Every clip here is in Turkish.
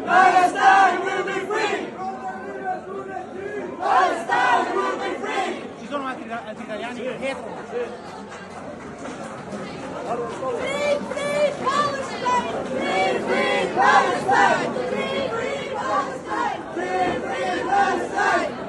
Palestine will be free. Palestine will be free. Ci sono altri italiani che Free, free Palestine. Free, free Palestine. Free, free Palestine. Free, free Palestine.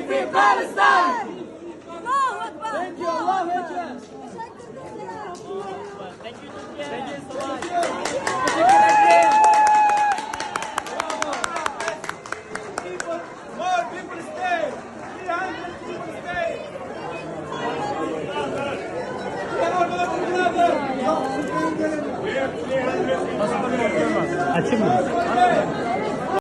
Free Palestine! Allahu Akbar! Thank you, Allahu Akbar! Thank you so much. More people stay! 300 people stay! açayım mı?